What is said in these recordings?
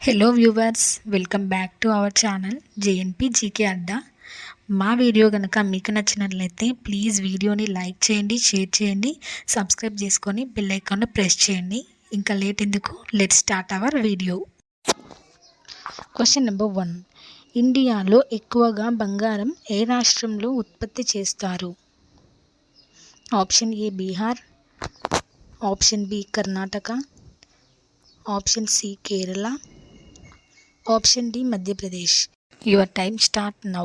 Hello viewers, welcome back to our channel JNP GK Adda. మా video కనుక మీకు నచ్చినట్లయితే ప్లీజ్ వీడియోని లైక్ చేయండి, షేర్ చేయండి, సబ్స్క్రైబ్ చేసుకొని బెల్ ఐకాన్ ప్రెస్ చేయండి. ఇంకా లేట్ ఎందుకు, let's start our video. Question number 1. ఇండియాలో ఎక్కువగా బంగారం ఏ రాష్ట్రంలో ఉత్పత్తి చేస్తారు? Option A Bihar, option B Karnataka, option C Kerala, option D Madhya Pradesh. Your time start now.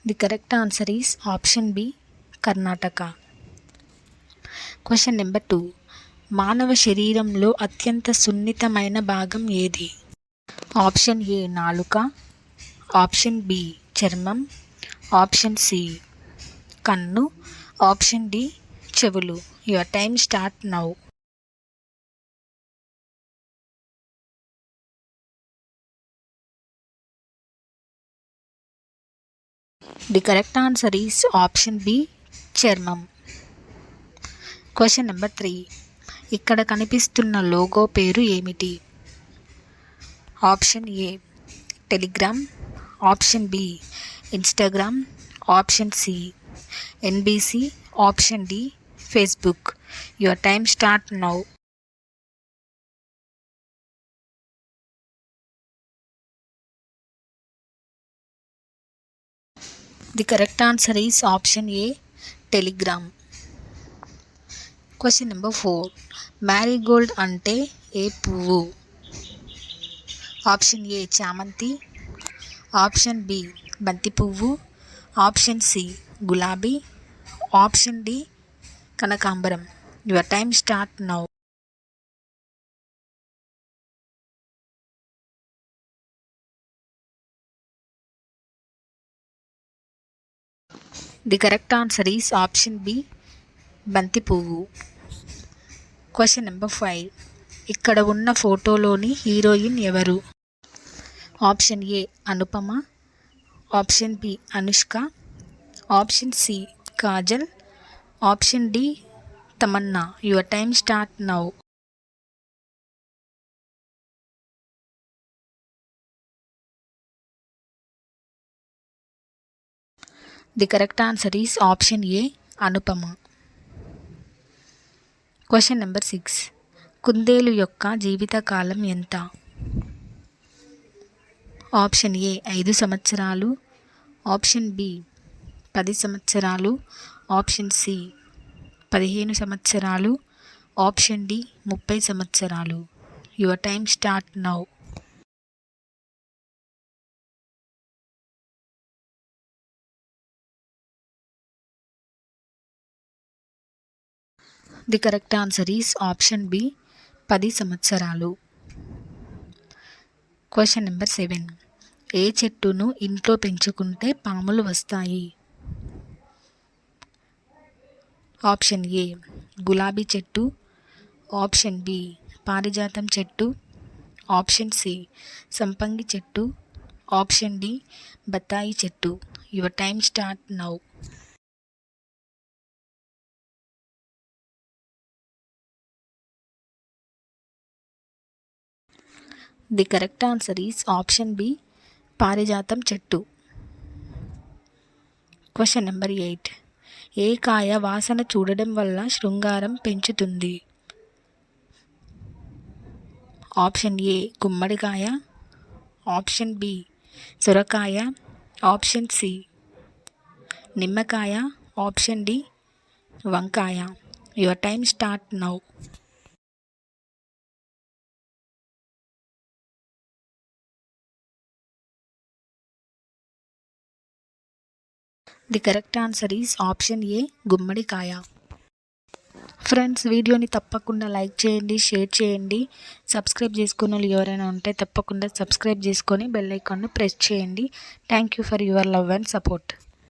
The correct answer is option B Karnataka. Question number 2. మానవ శరీరంలో అత్యంత సున్నితమైన భాగం ఏది? ఆప్షన్ ఏ నాలుక, ఆప్షన్ బి చర్మం, ఆప్షన్ సి కన్ను, ఆప్షన్ డి చెవులు. Your time start now. The correct answer is option B చర్మం. Question number 3. ఇక్కడ కనిపిస్తున్న లోగో పేరు ఏమిటి? Option A Telegram, option B Instagram, option C NBC, option D Facebook. Your time start now. The correct answer is option A Telegram. Question number 4. Marigold అంటే ఏ పువ్వు? Option A చామంతి, option B బంతి పువ్వు, option C గులాబీ, option D కనకాంబరం. Your time start now. The correct answer is option B బంతి పువ్వు. Question number 5. ఇక్కడ ఉన్న ఫోటోలోని హీరోయిన్ ఎవరు? Option A Anupama, option B Anushka, option C Kajal, option D Tamannaah. Your time start now. The correct answer is option A Anupama. Question number 6. కుందేలు యొక్క జీవితకాలం ఎంత? ఆప్షన్ ఏ 5 సంవత్సరాలు, ఆప్షన్ బి 10 సంవత్సరాలు, ఆప్షన్ సి 15 సంవత్సరాలు, ఆప్షన్ డి 30 సంవత్సరాలు. Your time start now. The correct answer is option B 10 సంవత్సరాలు. Question number 7. ఏ చెట్టును ఇంట్లో పెంచుకుంటే పాములు వస్తాయి? ఆప్షన్ ఏ గులాబీ చెట్టు, ఆప్షన్ బి పారిజాతం చెట్టు, ఆప్షన్ సి సంపంగి చెట్టు, ఆప్షన్ డి బత్తాయి చెట్టు. Your time start now. The correct answer is option B పారిజాతం చెట్టు. Question number 8. ఏ కాయ వాసన చూడడం వల్ల శృంగారం పెంచుతుంది? ఆప్షన్ ఏ గుమ్మడికాయ, ఆప్షన్ బి సొరకాయ, ఆప్షన్ సి నిమ్మకాయ, ఆప్షన్ డి వంకాయ. Your time start now. The correct answer is option ఏ గుమ్మడికాయ. ఫ్రెండ్స్, వీడియోని తప్పకుండా లైక్ చేయండి, షేర్ చేయండి, సబ్స్క్రైబ్ చేసుకున్న వాళ్ళు ఎవరైనా ఉంటే తప్పకుండా సబ్స్క్రైబ్ చేసుకొని బెల్ ఐకాన్ని ప్రెస్ చేయండి. Thank you for your love and support.